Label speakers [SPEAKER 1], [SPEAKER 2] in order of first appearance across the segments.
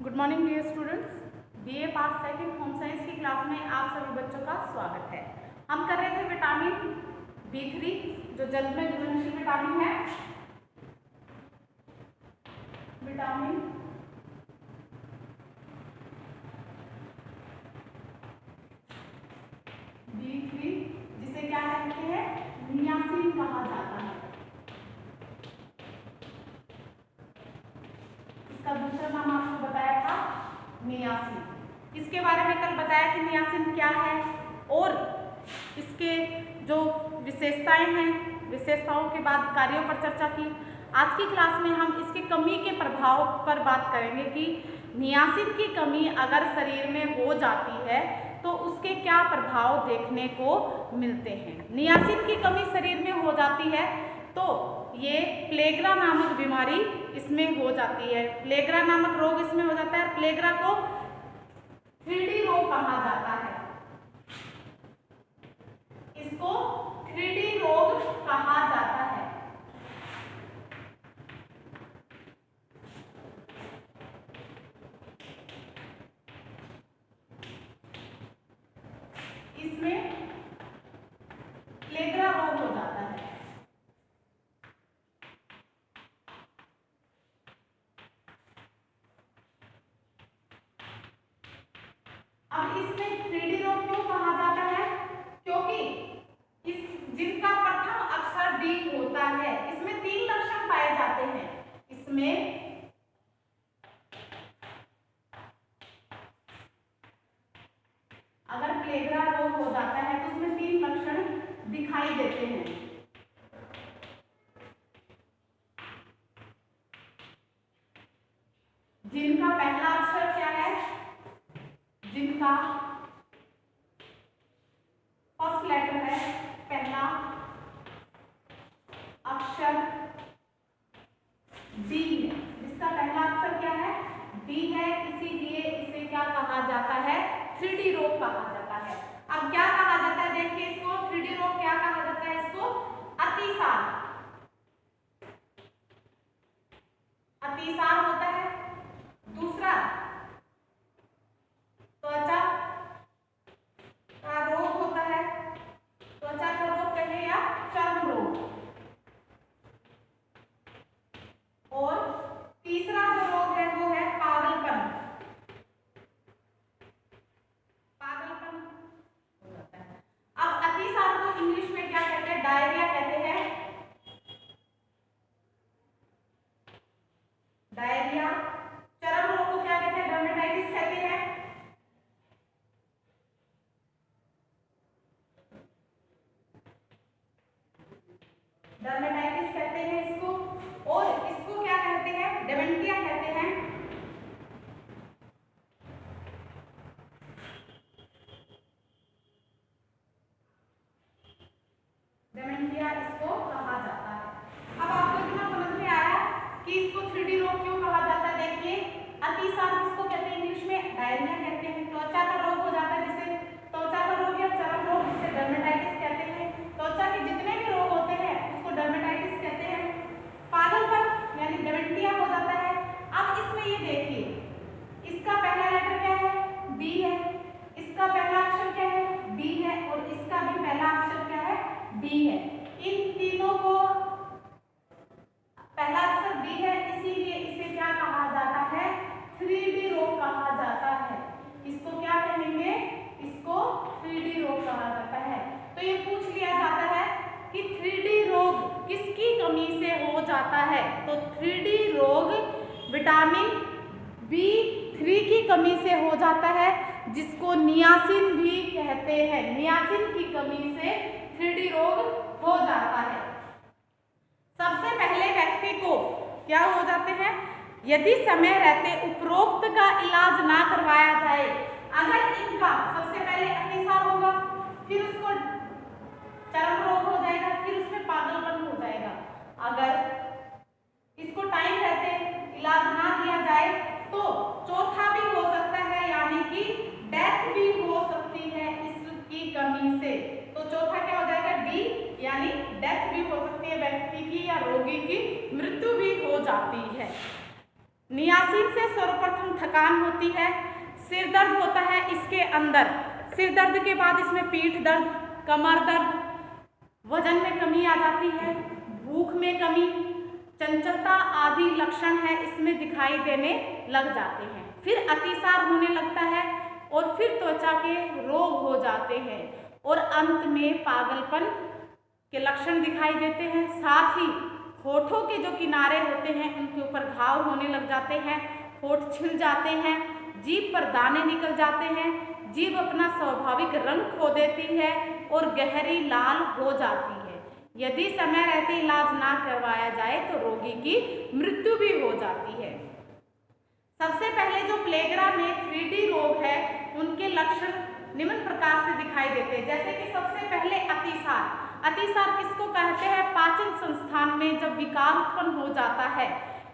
[SPEAKER 1] Good morning dear students. BA part second home science की class में आप सभी बच्चों का स्वागत है। हम कर रहे थे विटामिन B3 जो जल में घुलनशील विटामिन है। विटामिन B3 जिसे क्या कहते हैं, नियासिन कहा जाता है। इसका दूसरा नाम आपको बताया था नियासिन। इसके बारे में कल बताया कि नियासिन क्या है और इसके जो विशेषताएं हैं, विशेषताओं के बाद कार्यों पर चर्चा की। आज की क्लास में हम इसकी कमी के प्रभाव पर बात करेंगे कि नियासिन की कमी अगर शरीर में हो जाती है तो उसके क्या प्रभाव देखने को मिलते हैं। नियासिन की कमी शरीर में हो जाती है तो ये प्लेग्रा नामक बीमारी इसमें हो जाती है। प्लेग्रा नामक रोग इसमें हो जाता है। प्लेग्रा को 3D रोग कहा जाता है। इसको 3D रोग कहा जाता है। इसमें प्लेग्रा रोग हो जाता है। अब इसमें 3D रोग क्यों कहा जाता है? क्योंकि इस जिनका प्रथम अक्षर D होता है, इसमें 3 लक्षण पाए जाते हैं। इसमें अगर प्लेग्रा रोग हो जाता है तो उसमें 3 लक्षण दिखाई देते हैं। जिनका पहला अक्षर क्या है? जिनका फर्स्ट लेटर है, पहला अक्षर D है। जिसका पहला अक्षर क्या है? D है, इसीलिए इसे क्या कहा जाता है? 3D रोग कहा जाता है। अब क्या कहा जाता है, देखिए इसको 3D रोग क्या कहा जाता है? इसको अतिसार, अतिसार होता है। दूसरा त्वचा का रोग होता है, त्वचा का रोग कहे या चर्म रोग। और तीसरा जो रोग है वो है पागलपन, पागलपन हो जाता है। अब अतिसार को इंग्लिश में क्या कहते हैं? डायरिया कहते हैं। डायरिया। चर्म रोग को क्या कहते हैं? डर्मेटाइटिस कहते हैं। डर्मेटाइटिस कहते हैं इसको। और इसको क्या कहते हैं? डेमेंटिया कहते हैं। डेमेंटिया इसको कहा जाता है। अब आपको इतना समझ में आया कि इसको 3D रोग क्यों कहा जाता है। देखिए अतिसार किसको कहते हैं? इंग्लिश में डायरिया कहते हैं। त्वचा का रोग हो जाता है जिसे त्वचा का रोग या चर्म रोग जिसे डर्मेटाइटिस कहते हैं। त्वचा के जितने भी रोग होते हैं उसको डर्मेटाइटिस कहते हैं। पागलपन यानी डेमेंटिया हो जाता है। अब इसमें ये देखिए, इसका पहला लेटर क्या है? D है। इसका पहला अक्षर क्या है? D है। और इसका भी पहला अक्षर क्या है? D है। इन तीनों को पहला अक्षर D है, इसीलिए इसे क्या कहा जाता है? 3D रोग कहा जाता है। इसको क्या कहेंगे? इसको 3D रोग कहा जाता है। तो ये पूछ लिया जाता है कि 3D रोग किसकी कमी से हो जाता है? तो 3D रोग विटामिन B3 की कमी से हो जाता है, जिसको नियासिन भी कहते हैं। नियासिन की कमी से 3D रोग हो जाता है। सबसे पहले व्यक्ति को क्या हो जाते हैं? यदि समय रहते उपरोक्त का इलाज ना करवाया जाए, अगर इनका सबसे पहले अतिसार होगा, फिर उसको चर्म रोग हो जाएगा, फिर उसमें पागलपन हो जाएगा। अगर इसको टाइम रहते इलाज ना दिया जाए तो चौथा भी हो सकता है, यानी कि डेथ भी हो सकती है इसकी कमी से। तो चौथा क्या हो जाएगा? D, यानी डेथ भी हो सकती है व्यक्ति की या रोगी की मृत्यु भी हो जाती है। नियासिन से सर्वप्रथम थकान होती है, सिर दर्द होता है इसके अंदर, सिर दर्द के बाद इसमें पीठ दर्द, कमर दर्द, वजन में कमी आ जाती है, भूख में कमी, चंचलता आदि लक्षण है इसमें दिखाई देने लग जाते हैं। फिर अतिसार होने लगता है और फिर त्वचा के रोग हो जाते हैं और अंत में पागलपन के लक्षण दिखाई देते हैं। साथ ही होठों के जो किनारे होते हैं उनके ऊपर घाव होने लग जाते हैं, होठ छिल जाते हैं, जीभ पर दाने निकल जाते हैं, जीभ अपना स्वाभाविक रंग खो देती है और गहरी लाल हो जाती है। यदि समय रहते इलाज ना करवाया जाए तो रोगी की मृत्यु भी हो जाती है। सबसे पहले जो प्लेगरा में 3D रोग है उनके लक्षण निम्न प्रकार से दिखाई देते हैं। जैसे कि सबसे पहले अतिसार। अतिसार किसको कहते हैं? पाचन संस्थान में जब विकार उत्पन्न हो जाता है,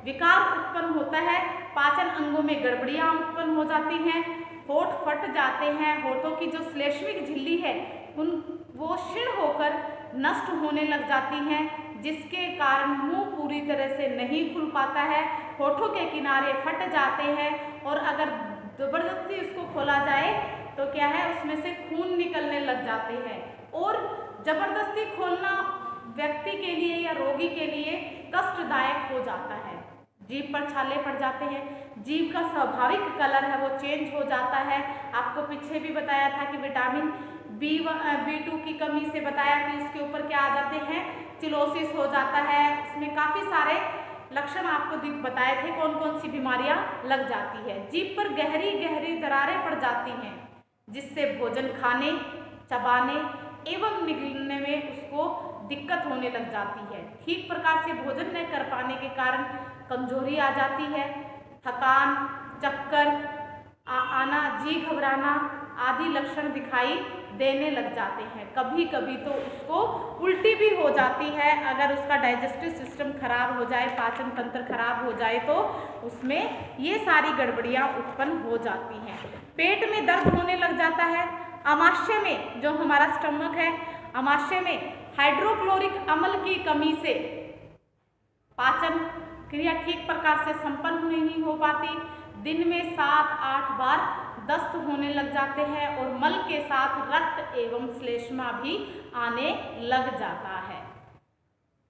[SPEAKER 1] विकार उत्पन्न होता है, पाचन अंगों में गड़बड़ियां उत्पन्न हो जाती हैं, होठ फट जाते हैं, होठों की जो श्लेष्मिक झिल्ली है वो क्षीण होकर नष्ट होने लग जाती हैं, जिसके कारण मुंह पूरी तरह से नहीं खुल पाता है, होठों के किनारे फट जाते हैं और अगर जबरदस्ती उसको खोला जाए तो क्या है उसमें से खून निकलने लग जाते हैं और जबरदस्ती खोलना व्यक्ति के लिए या रोगी के लिए कष्टदायक हो जाता है। जीभ पर छाले पड़ जाते हैं, जीभ का स्वाभाविक कलर है वो चेंज हो जाता है। आपको पीछे भी बताया था कि विटामिन B2 की कमी से बताया कि उसके ऊपर क्या आ जाते हैं, चिलोसिस हो जाता है। उसमें काफ़ी सारे लक्षण आपको बताए थे कौन कौन सी बीमारियां लग जाती है। जीभ पर गहरी गहरी दरारें पड़ जाती हैं जिससे भोजन खाने, चबाने एवं निगलने में उसको दिक्कत होने लग जाती है। ठीक प्रकार से भोजन न कर पाने के कारण कमजोरी आ जाती है, थकान, चक्कर आना, जी घबराना आदि लक्षण दिखाई देने लग जाते हैं। कभी कभी तो उसको उल्टी भी हो जाती है। अगर उसका डाइजेस्टिव सिस्टम खराब हो जाए, पाचन तंत्र खराब हो जाए तो उसमें ये सारी गड़बड़ियाँ उत्पन्न हो जाती हैं। पेट में दर्द होने लग जाता है। अमाशय में जो हमारा स्टमक है, अमाशय में हाइड्रोक्लोरिक अम्ल की कमी से पाचन क्रिया ठीक प्रकार से संपन्न नहीं हो पाती। दिन में 7-8 बार दस्त होने लग जाते हैं और मल के साथ रक्त एवं श्लेष्मा भी आने लग जाता है।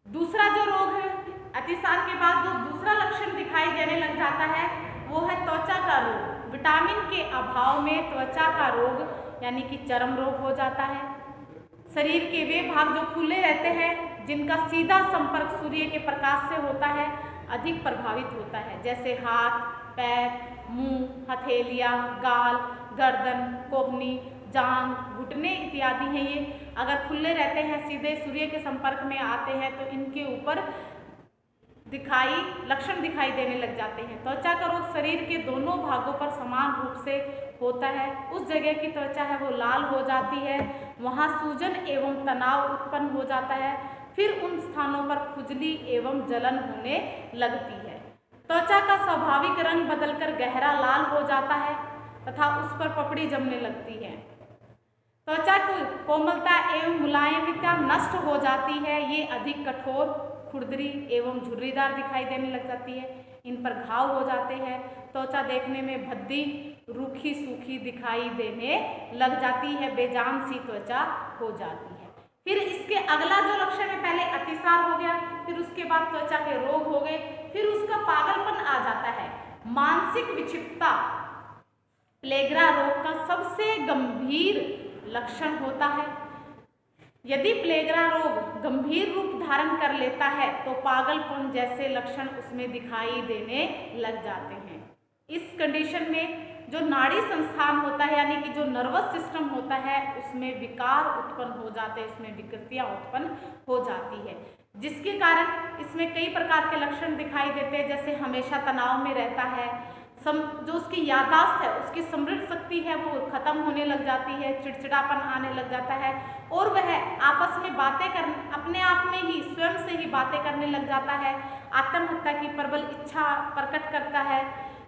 [SPEAKER 1] दूसरा जो रोग है, अतिसार के बाद जो दूसरा लक्षण दिखाई देने लग जाता है वो है त्वचा का रोग। विटामिन के अभाव में त्वचा का रोग यानी कि चर्म रोग हो जाता है। शरीर के वे भाग जो खुले रहते हैं, जिनका सीधा संपर्क सूर्य के प्रकाश से होता है, अधिक प्रभावित होता है। जैसे हाथ, पैर, मुंह, हथेलियाँ, गाल, गर्दन, कोहनी, जांघ, घुटने इत्यादि हैं। ये अगर खुले रहते हैं, सीधे सूर्य के संपर्क में आते हैं तो इनके ऊपर लक्षण दिखाई देने लग जाते हैं। त्वचा का रोग शरीर के दोनों भागों पर समान रूप से होता है। उस जगह की त्वचा है वो लाल हो जाती है, वहाँ सूजन एवं तनाव उत्पन्न हो जाता है। फिर उन स्थानों पर खुजली एवं जलन होने लगती है। त्वचा का स्वाभाविक रंग बदलकर गहरा लाल हो जाता है तथा उस पर पपड़ी जमने लगती है। त्वचा की कोमलता एवं मुलायमता नष्ट हो जाती है। ये अधिक कठोर, खुरदरी एवं झुर्रीदार दिखाई देने लग जाती है। इन पर घाव हो जाते हैं। त्वचा देखने में भद्दी, रूखी सूखी दिखाई देने लग जाती है, बेजान सी त्वचा हो जाती है। फिर इसके अगला जो लक्षण है, पहले अतिसार हो गया, फिर उसके बाद त्वचा के रोग हो गए, फिर उसका पागलपन आ जाता है, मानसिक विक्षिप्तता प्लेगरा रोग का सबसे गंभीर लक्षण होता है। यदि प्लेगरा रोग गंभीर रूप धारण कर लेता है तो पागलपन जैसे लक्षण उसमें दिखाई देने लग जाते हैं। इस कंडीशन में जो नाड़ी संस्थान होता है यानी कि जो नर्वस सिस्टम होता है उसमें विकार उत्पन्न हो जाते हैं, उसमें विकृतियाँ उत्पन्न हो जाती है, जिसके कारण इसमें कई प्रकार के लक्षण दिखाई देते हैं। जैसे हमेशा तनाव में रहता है, जो उसकी याददाश्त है, उसकी स्मृति शक्ति है वो खत्म होने लग जाती है, चिड़चिड़ापन आने लग जाता है और वह आपस में बातें करने, अपने आप में ही स्वयं से ही बातें करने लग जाता है, आत्महत्या की प्रबल इच्छा प्रकट करता है,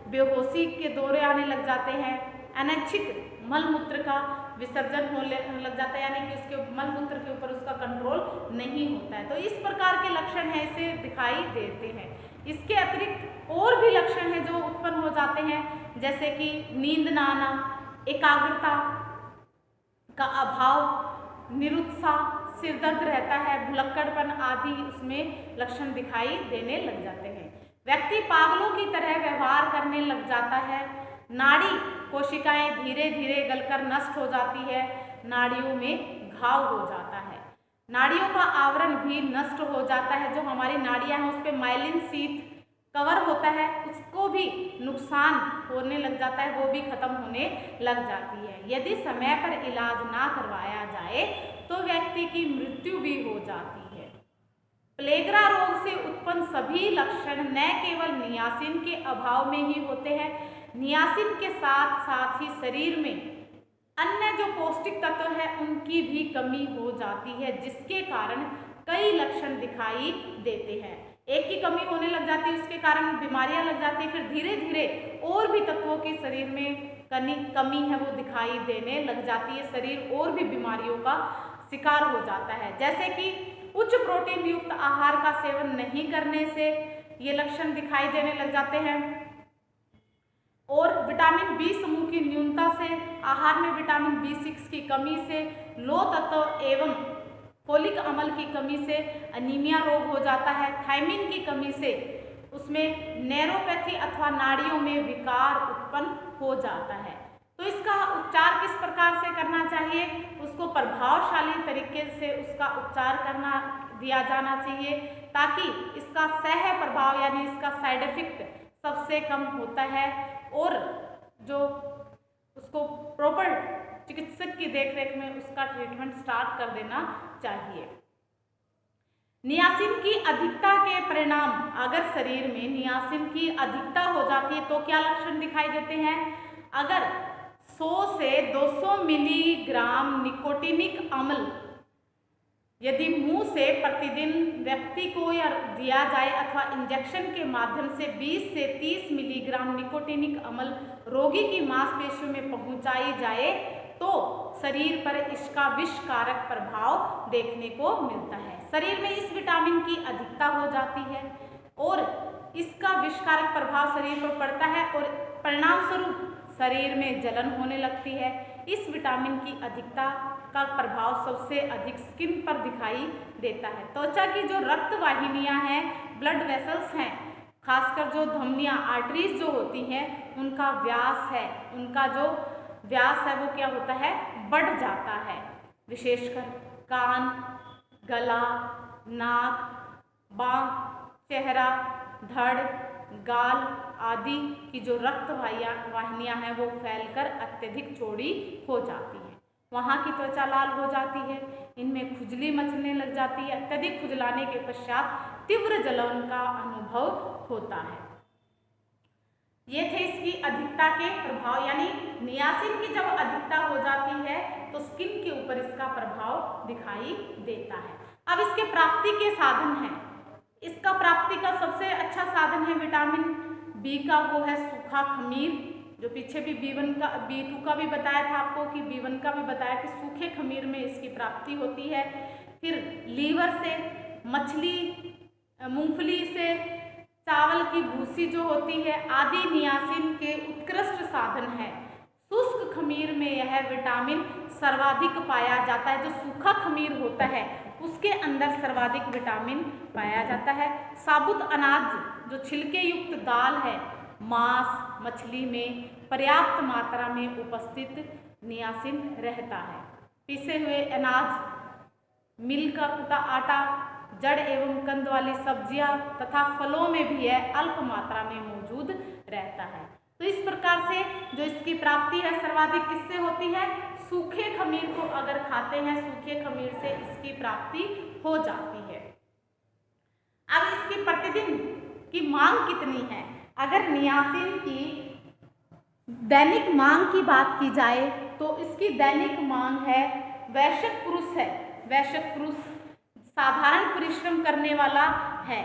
[SPEAKER 1] बेहोशी के दौरे आने लग जाते हैं, अनैच्छिक मलमूत्र का विसर्जन होने लग जाता है यानी कि उसके मलमूत्र के ऊपर उसका कंट्रोल नहीं होता है। तो इस प्रकार के लक्षण है इसे दिखाई देते हैं। इसके अतिरिक्त और भी लक्षण हैं जो उत्पन्न हो जाते हैं, जैसे कि नींद न आना, एकाग्रता का अभाव, निरुत्साह, सिर दर्द रहता है, भुलक्कड़पन आदि उसमें लक्षण दिखाई देने लग जाते हैं। व्यक्ति पागलों की तरह व्यवहार करने लग जाता है। नाड़ी कोशिकाएं धीरे धीरे गलकर नष्ट हो जाती है। नाड़ियों में घाव हो जाता है। नाड़ियों का आवरण भी नष्ट हो जाता है। जो हमारी नाड़ियां हैं उस पर माइलिन शीथ कवर होता है, उसको भी नुकसान होने लग जाता है, वो भी खत्म होने लग जाती है। यदि समय पर इलाज ना करवाया जाए तो व्यक्ति की मृत्यु भी हो जाती है। प्लेगरा रोग से उत्पन्न सभी लक्षण न केवल नियासिन के अभाव में ही होते हैं, नियासिन के साथ साथ ही शरीर में अन्य जो पौष्टिक तत्व है उनकी भी कमी हो जाती है, जिसके कारण कई लक्षण दिखाई देते हैं। एक की कमी होने लग जाती है, उसके कारण बीमारियां लग जाती है, फिर धीरे धीरे और भी तत्वों की शरीर में कमी है वो दिखाई देने लग जाती है, शरीर और भी बीमारियों का शिकार हो जाता है। जैसे कि उच्च प्रोटीन युक्त आहार का सेवन नहीं करने से ये लक्षण दिखाई देने लग जाते हैं, और विटामिन बी समूह की न्यूनता से, आहार में विटामिन B6 की कमी से, लोह तत्व एवं फोलिक अम्ल की कमी से अनीमिया रोग हो जाता है। थायमिन की कमी से उसमें नैरोपैथी अथवा नाड़ियों में विकार उत्पन्न हो जाता है। तो इसका उपचार किस प्रकार से करना चाहिए? उसको प्रभावशाली तरीके से उसका उपचार करना दिया जाना चाहिए, ताकि इसका सह प्रभाव यानी इसका साइड इफेक्ट सबसे कम होता है, और जो उसको प्रॉपर चिकित्सक की देखरेख में उसका ट्रीटमेंट स्टार्ट कर देना चाहिए। नियासिन की अधिकता के परिणाम, अगर शरीर में नियासिन की अधिकता हो जाती है तो क्या लक्षण दिखाई देते हैं? अगर 100 से 200 मिलीग्राम निकोटिनिक अम्ल यदि मुंह से प्रतिदिन व्यक्ति को या दिया जाए अथवा इंजेक्शन के माध्यम से 20 से 30 मिलीग्राम निकोटिनिक अम्ल रोगी की मांसपेशियों में पहुंचाई जाए तो शरीर पर इसका विषकारक प्रभाव देखने को मिलता है। शरीर में इस विटामिन की अधिकता हो जाती है और इसका विषकारक प्रभाव शरीर पर पड़ता है, और परिणाम स्वरूप शरीर में जलन होने लगती है। इस विटामिन की अधिकता का प्रभाव सबसे अधिक स्किन पर दिखाई देता है। त्वचा की जो रक्त वाहिनियां हैं, ब्लड वेसल्स हैं, खासकर जो धमनियां, आर्टरीज जो होती हैं, उनका व्यास है वो क्या होता है? बढ़ जाता है। विशेषकर कान, गला, नाक, बांह, चेहरा, धड़, गाल आदि की जो रक्त वाहिनियां हैं वो फैलकर अत्यधिक चौड़ी हो जाती हैं। वहाँ की त्वचा लाल हो जाती है, इनमें खुजली मचने लग जाती है। अत्यधिक खुजलाने के पश्चात तीव्र जलन का अनुभव होता है। ये थे इसकी अधिकता के प्रभाव, यानी नियासिन की जब अधिकता हो जाती है तो स्किन के ऊपर इसका प्रभाव दिखाई देता है। अब इसके प्राप्ति के साधन हैं। इसका प्राप्ति का सबसे अच्छा साधन है विटामिन बी का, वो है सूखा खमीर, जो पीछे भी B2 का भी बताया था आपको कि B1 का भी बताया कि सूखे खमीर में इसकी प्राप्ति होती है। फिर लीवर से, मछली, मूंगफली से, चावल की भूसी जो होती है आदि नियासिन के उत्कृष्ट साधन है। शुष्क खमीर में यह विटामिन सर्वाधिक पाया जाता है। जो सूखा खमीर होता है उसके अंदर सर्वाधिक विटामिन पाया जाता है। साबुत अनाज जो छिलके युक्त दाल है, मांस, मछली में पर्याप्त मात्रा में उपस्थित नियासिन रहता है। पिसे हुए अनाज, मिल का कुटा आटा, जड़ एवं कंद वाली सब्जियां तथा फलों में भी यह अल्प मात्रा में मौजूद रहता है। तो इस प्रकार से जो इसकी प्राप्ति है सर्वाधिक किससे होती है? सूखे खमीर को अगर खाते हैं, सूखे खमीर से इसकी प्राप्ति हो जाती है। अब इसकी प्रतिदिन की मांग कितनी है? अगर नियासिन की दैनिक मांग की बात की जाए तो इसकी दैनिक मांग है, वयस्क पुरुष है, वयस्क पुरुष साधारण परिश्रम करने वाला है,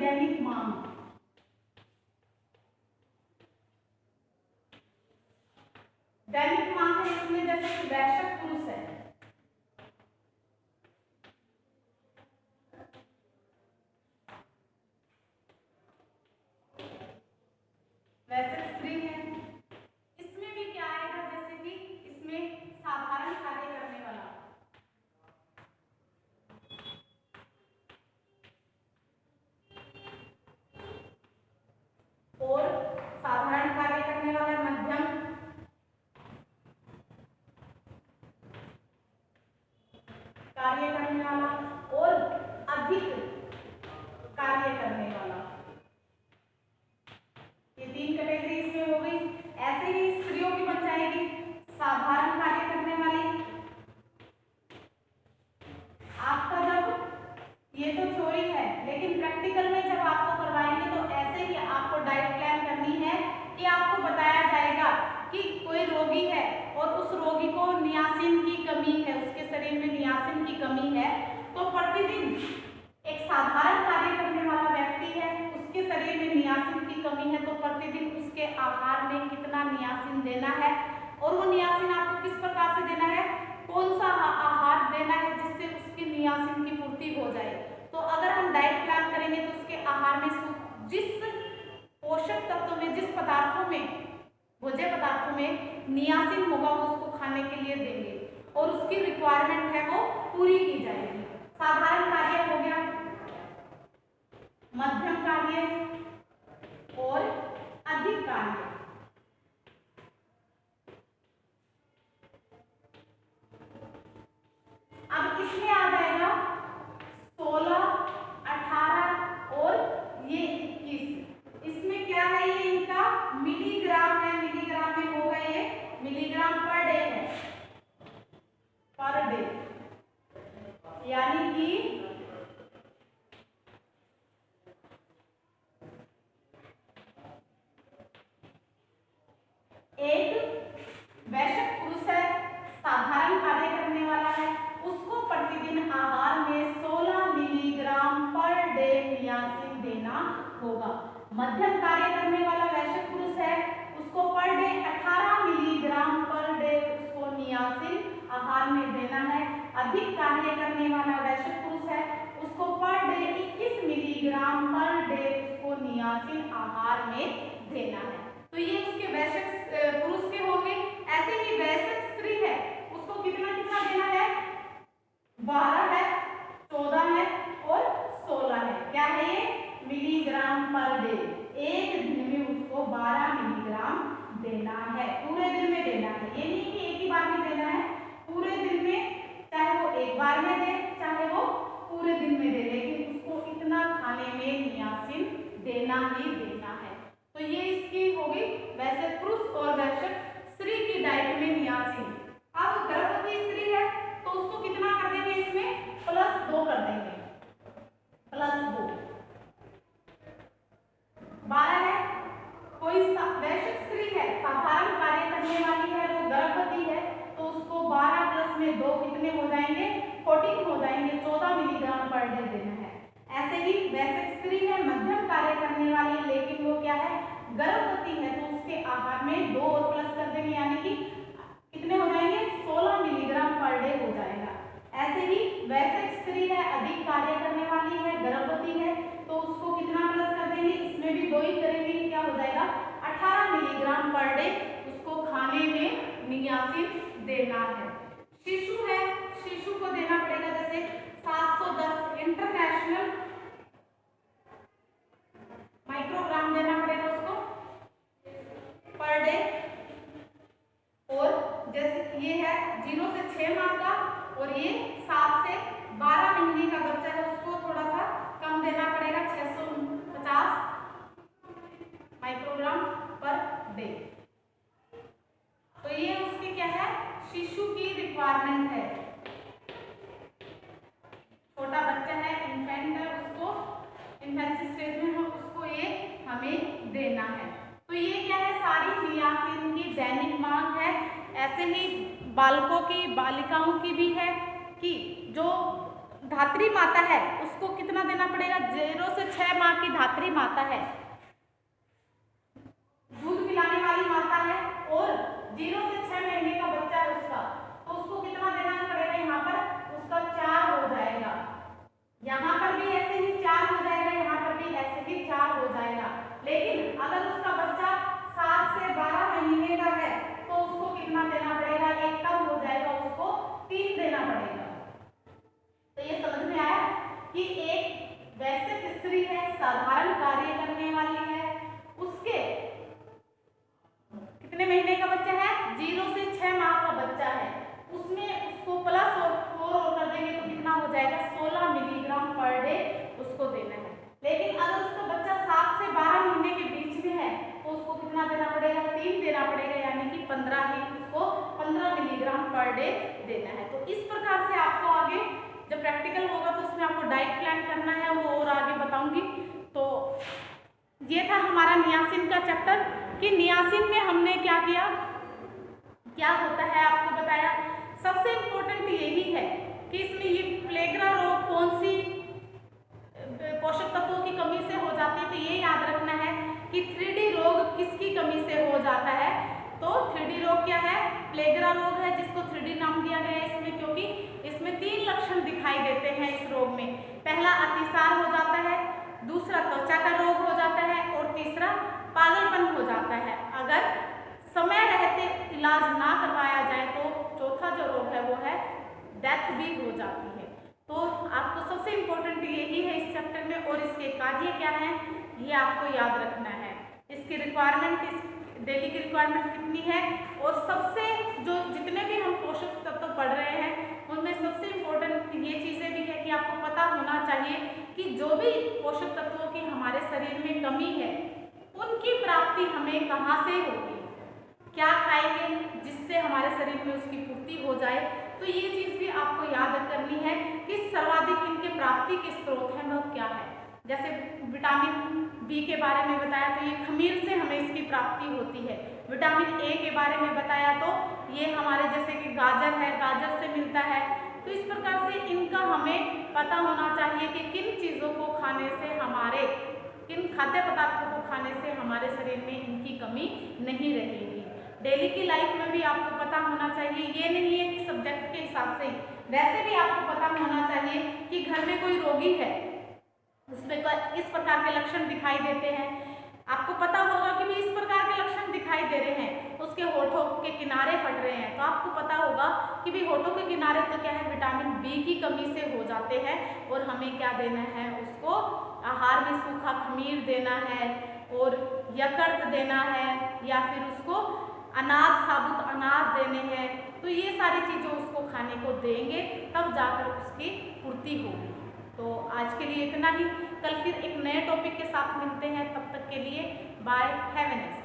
[SPEAKER 1] दैनिक मांग। दैनिक मांग है इसमें जैसे कि वयस्क पुरुष है, वयस्क स्त्री है, इसमें भी क्या आएगा जैसे कि इसमें साधारण कार्य करने वाला, और साधारण कार्य करने वाला, मध्यम कार्य करने वाला और अधिक कार्य करने वाला, ये तीन कैटेगरी इसमें हो गई। ऐसे ही स्त्रियों की बन जाएगी साधारण कार्य करने वाली। आपका जब ये तो थ्योरी है, लेकिन प्रैक्टिकल में जब आपको करवाएंगे तो ऐसे ही आपको डाइट प्लान करनी है कि आपको बताया जाएगा कि कोई रोगी है और उस रोगी को नियासिन की कमी है, उसके शरीर में नियासिन की कमी है, तो प्रतिदिन एक साधारण कार्य करने वाला व्यक्ति है, उसके शरीर में नियासिन की कमी है, तो प्रतिदिन उसके आहार में कितना नियासिन देना है, और वो नियासिन आपको किस प्रकार से देना है, कौन सा आहार देना है जिससे उसकी नियासिन की पूर्ति हो जाए। तो अगर हम डाइट प्लान करेंगे तो उसके आहार में जिस पोषक तत्वों में, जिस पदार्थों में, भोज्य पदार्थों में नियासिन होगा वो उसको खाने के लिए देंगे और उसकी रिक्वायरमेंट है वो पूरी की जाएगी। साधारण कार्य हो गया, मध्यम कार्य और अधिक कार्य। अब इसमें आ जाएगा 16, 18 और ये 21। इसमें क्या है, ये इनका मिलीग्राम है, मिलीग्राम में होगा, ये मिलीग्राम पर डे है, पर डे, यानी कि एक वयस्क पुरुष है, साधारण कार्य करने वाला है, उसको प्रतिदिन आहार में 16 मिलीग्राम पर डे नियासिन देना होगा। मध्यम कार्य करने वाला वयस्क पुरुष है, उसको per day 18 milligram per day उसको नियासिन आहार में देना है। अधिक कार्य करने वाला वयस्क पुरुष है, उसको per day 21 milligram per day उसको नियासिन आहार में देना है। तो ये उसके वयस्क पुरुष के हो गए। ऐसे ही वयस्क स्त्री है, उसको कितना कितना देना है, 12 है, 14 है और 16 है। क्या है ये, मिलीग्राम पर डे। एक दिन में उसको 12 मिलीग्राम देना है, पूरे दिन में देना है। ये नहीं कि एक ही बार में देना है, पूरे दिन में, चाहे वो एक बार में दे चाहे वो पूरे दिन में दे, लेकिन उसको इतना खाने में नियासिन देना ही देना है। तो ये इसकी होगी वयस्क पुरुष और वयस्क स्त्री की डाइट में नियासिन। अब गर्भवती स्त्री है तो उसको कितना कर देंगे, इसमें +2 कर देंगे, +2, 12 है। कोई वयस्क स्त्री है, साधारण कार्य करने वाली है, वो गर्भवती है, तो उसको 12 + 2 कितने हो जाएंगे, 14 हो जाएंगे, 14 मिलीग्राम पर डे देना है। ऐसे ही वयस्क स्त्री है, मध्यम कार्य करने वाली, लेकिन वो क्या है, गर्भवती है, तो उसके आहार में 2 और प्लस कर देंगे, यानी कि कितने हो जाएंगे, 16 मिलीग्राम पर डे हो जाएगा। ऐसे ही वयस्क स्त्री है, अधिक कार्य करने वाली है, गर्भवती है, तो उसको कितना प्लस कर देंगे, इसमें भी 2 ही करेंगे, क्या हो जाएगा, 18 मिलीग्राम पर डे उसको खाने में नियासिन देना है। शिशु है, शिशु को देना पड़ेगा जैसे 710 इंटरनेशनल माइक्रोग्राम देना पड़ेगा उसको पर डे। और जैसे ये है 0 से 6 माह का, और ये 7 से 12 महीने का बच्चा है, उसको थोड़ा सा कम देना पड़ेगा, 650 माइक्रोग्राम पर डे। तो ये उसकी क्या है, शिशु की रिक्वायरमेंट है। छोटा बच्चा है, इन्फेंट है, उसको इन्फेंसी स्टेज में हो, उसको ये हमें देना है। तो ये क्या है, सारी नियासिन की दैनिक मांग है। ऐसे ही बालकों की, बालिकाओं की भी है कि जो धात्री माता है उसको कितना देना पड़ेगा, 0 से 6 माह की धात्री माता है, दूध पिलाने वाली माता है और 0 से 6 महीने का बच्चा है उसका, तो उसको कितना देना पड़ेगा, यहाँ पर उसका 4 हो जाएगा, यहाँ पर भी ऐसे ही 4 हो जाएगा, यहाँ पर भी ऐसे ही 4 हो जाएगा। लेकिन अगर उसका बच्चा 7 से 12 महीने का है तो उसको कितना देना पड़ेगा, एक कम हो जाएगा, उसको 3 देना पड़ेगा। तो ये समझ में आया कि एक वैश्य स्त्री है, साधारण कार्य करने वाली है, उसके कितने महीने का बच्चा है, 0 से 6 माह का बच्चा है, उसमें उसको प्लस और 4 और कर देंगे तो कितना हो जाएगा, 16 मिलीग्राम पर डे उसको देना है। लेकिन अगर उसका बच्चा 7 से 12 महीने के बीच में है तो उसको कितना देना पड़ेगा, 3 देना पड़ेगा, यानी कि 15 ही उसको 15 मिलीग्राम पर डे देना है। तो इस प्रकार से आपको आगे जब प्रैक्टिकल होगा तो उसमें आपको डाइट प्लान करना है, वो और आगे बताऊंगी। तो ये था हमारा नियासिन का चैप्टर कि नियासिन में हमने क्या किया, क्या होता है आपको बताया। सबसे इम्पोर्टेंट यही है कि इसमें ये प्लेग्रा रोग कौन सी पोषक तत्वों की कमी से हो जाती है, तो ये याद रखना है कि 3D रोग किसकी कमी से हो जाता है। तो 3D रोग क्या है, प्लेग्रा रोग है, जिसको 3D नाम दिया गया है इसमें, क्योंकि इसमें 3 लक्षण दिखाई देते हैं इस रोग में। पहला अतिसार हो जाता है, दूसरा त्वचा का रोग हो जाता है और तीसरा पागलपन हो जाता है। अगर समय रहते इलाज ना करवाया जाए तो चौथा जो रोग है वो है डेथ भी हो जाती है। तो आपको सबसे इम्पोर्टेंट यही है इस चैप्टर में, और इसके कार्य क्या हैं ये आपको याद रखना है। इसकी रिक्वायरमेंट, इस डेली की रिक्वायरमेंट कितनी है, और सबसे जो जितने भी हम पोषक तत्व पढ़ रहे हैं उनमें सबसे इम्पोर्टेंट ये चीज़ें भी है कि आपको पता होना चाहिए कि जो भी पोषक तत्वों की हमारे शरीर में कमी है उनकी प्राप्ति हमें कहाँ से होगी, क्या खाएंगे जिससे हमारे शरीर में उसकी पूर्ति हो जाए। तो ये चीज़ भी आपको याद करनी है कि सर्वाधिक इनके प्राप्ति के स्रोत हैं वह क्या है। जैसे विटामिन बी के बारे में बताया तो ये खमीर से हमें इसकी प्राप्ति होती है। विटामिन ए के बारे में बताया तो ये हमारे जैसे कि गाजर है, गाजर से मिलता है। तो इस प्रकार से इनका हमें पता होना चाहिए कि किन चीज़ों को खाने से हमारे, किन खाद्य पदार्थों को खाने से हमारे शरीर में इनकी कमी नहीं रहेगी। डेली की लाइफ में भी आपको पता होना चाहिए, ये नहीं है कि सब्जेक्ट के हिसाब से, वैसे भी आपको पता होना चाहिए कि घर में कोई रोगी है उसमें इस प्रकार के लक्षण दिखाई देते हैं, आपको पता होगा कि भी इस प्रकार के लक्षण दिखाई दे रहे हैं, उसके होठों के किनारे फट रहे हैं, तो आपको पता होगा कि भी होठों के किनारे तो क्या है, विटामिन बी की कमी से हो जाते हैं, और हमें क्या देना है, उसको आहार में सूखा खमीर देना है और यकृत देना है, या फिर उसको अनाज, साबुत अनाज देने हैं। तो ये सारी चीज़ें उसको खाने को देंगे तब जाकर उसकी पूर्ति होगी। तो आज के लिए इतना ही, कल फिर एक नए टॉपिक के साथ मिलते हैं, तब तक के लिए bye, have a nice day.